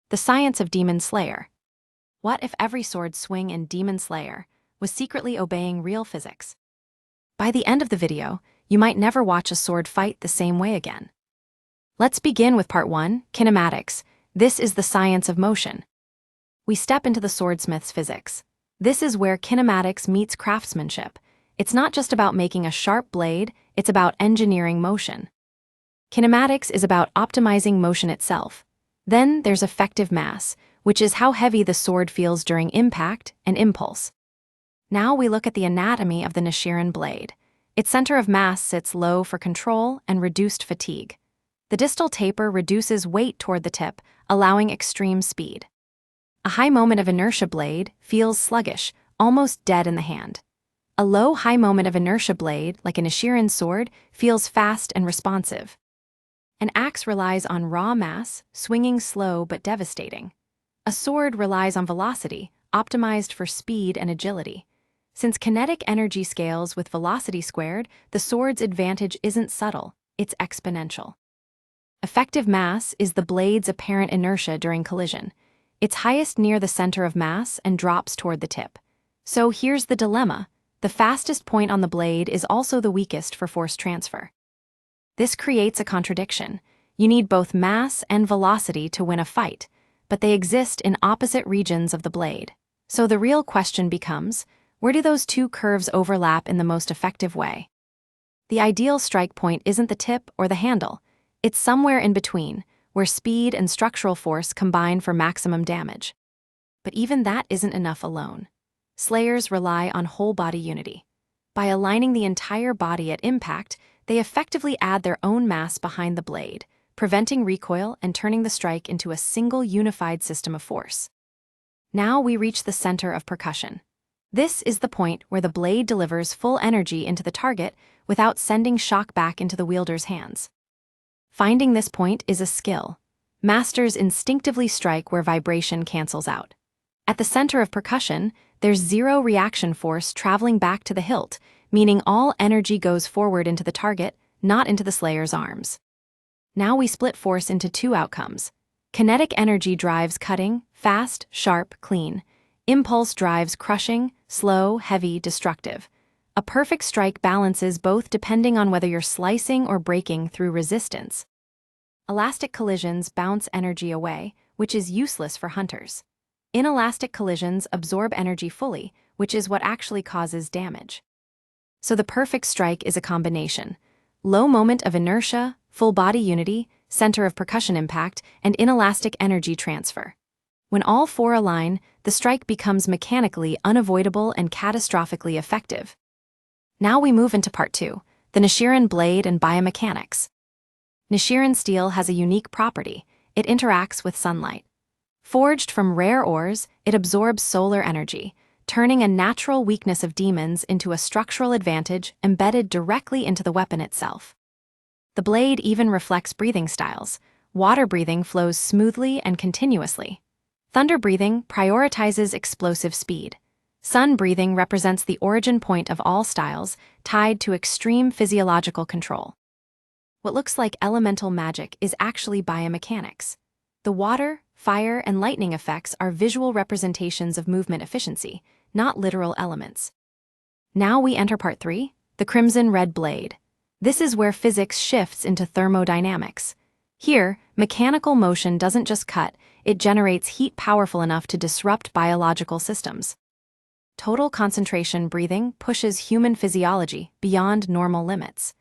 The science of Demon Slayer. What if every sword swing in Demon Slayer was secretly obeying real physics? By the end of the video, you might never watch a sword fight the same way again. Let's begin with part 1, Kinematics. This is the science of motion. We step into the swordsmith's physics. This is where kinematics meets craftsmanship. It's not just about making a sharp blade, it's about engineering motion. Kinematics is about optimizing motion itself. Then there's effective mass, which is how heavy the sword feels during impact and impulse. Now we look at the anatomy of the Nichirin blade. Its center of mass sits low for control and reduced fatigue. The distal taper reduces weight toward the tip, allowing extreme speed. A high moment of inertia blade feels sluggish, almost dead in the hand. A low high moment of inertia blade, like a Nichirin sword, feels fast and responsive. An axe relies on raw mass, swinging slow but devastating. A sword relies on velocity, optimized for speed and agility. Since kinetic energy scales with velocity squared, the sword's advantage isn't subtle, it's exponential. Effective mass is the blade's apparent inertia during collision. It's highest near the center of mass and drops toward the tip. So here's the dilemma. The fastest point on the blade is also the weakest for force transfer. This creates a contradiction. You need both mass and velocity to win a fight, but they exist in opposite regions of the blade. So the real question becomes, where do those two curves overlap in the most effective way? The ideal strike point isn't the tip or the handle. It's somewhere in between, where speed and structural force combine for maximum damage. But even that isn't enough alone. Slayers rely on whole-body unity. By aligning the entire body at impact, they effectively add their own mass behind the blade, preventing recoil and turning the strike into a single unified system of force. Now we reach the center of percussion. This is the point where the blade delivers full energy into the target without sending shock back into the wielder's hands. Finding this point is a skill. Masters instinctively strike where vibration cancels out. At the center of percussion, there's zero reaction force traveling back to the hilt, meaning all energy goes forward into the target, not into the slayer's arms. Now we split force into two outcomes. Kinetic energy drives cutting, fast, sharp, clean. Impulse drives crushing, slow, heavy, destructive. A perfect strike balances both depending on whether you're slicing or breaking through resistance. Elastic collisions bounce energy away, which is useless for hunters. Inelastic collisions absorb energy fully, which is what actually causes damage. So the perfect strike is a combination. Low moment of inertia, full body unity, center of percussion impact, and inelastic energy transfer. When all four align, the strike becomes mechanically unavoidable and catastrophically effective. Now we move into part 2, the Nichirin blade and biomechanics. Nichirin steel has a unique property. It interacts with sunlight. Forged from rare ores, it absorbs solar energy, turning a natural weakness of demons into a structural advantage embedded directly into the weapon itself. The blade even reflects breathing styles. Water breathing flows smoothly and continuously. Thunder breathing prioritizes explosive speed. Sun breathing represents the origin point of all styles, tied to extreme physiological control. What looks like elemental magic is actually biomechanics. The water, fire, and lightning effects are visual representations of movement efficiency, not literal elements. Now we enter part 3, the crimson red blade. This is where physics shifts into thermodynamics. Here, mechanical motion doesn't just cut, it generates heat powerful enough to disrupt biological systems. Total concentration breathing pushes human physiology beyond normal limits.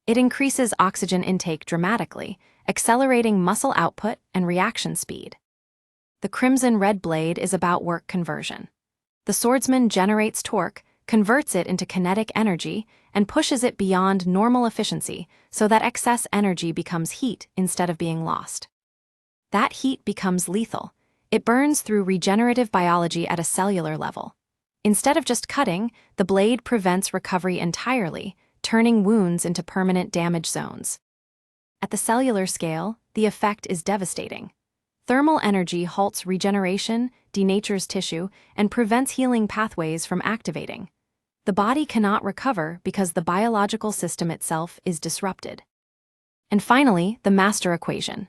It increases oxygen intake dramatically, accelerating muscle output and reaction speed. The crimson red blade is about work conversion. The swordsman generates torque, converts it into kinetic energy, and pushes it beyond normal efficiency so that excess energy becomes heat instead of being lost. That heat becomes lethal. It burns through regenerative biology at a cellular level. Instead of just cutting, the blade prevents recovery entirely, turning wounds into permanent damage zones. At the cellular scale, the effect is devastating. Thermal energy halts regeneration, denatures tissue, and prevents healing pathways from activating. The body cannot recover because the biological system itself is disrupted. And finally, the master equation.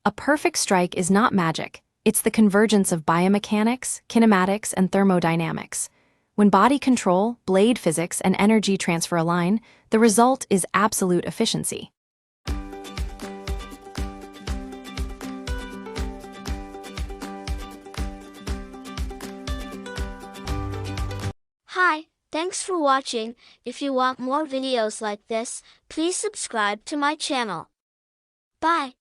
A perfect strike is not magic, It's the convergence of biomechanics, kinematics, and thermodynamics. When body control, blade physics, and energy transfer align, the result is absolute efficiency. Hi, thanks for watching. If you want more videos like this, please subscribe to my channel. Bye.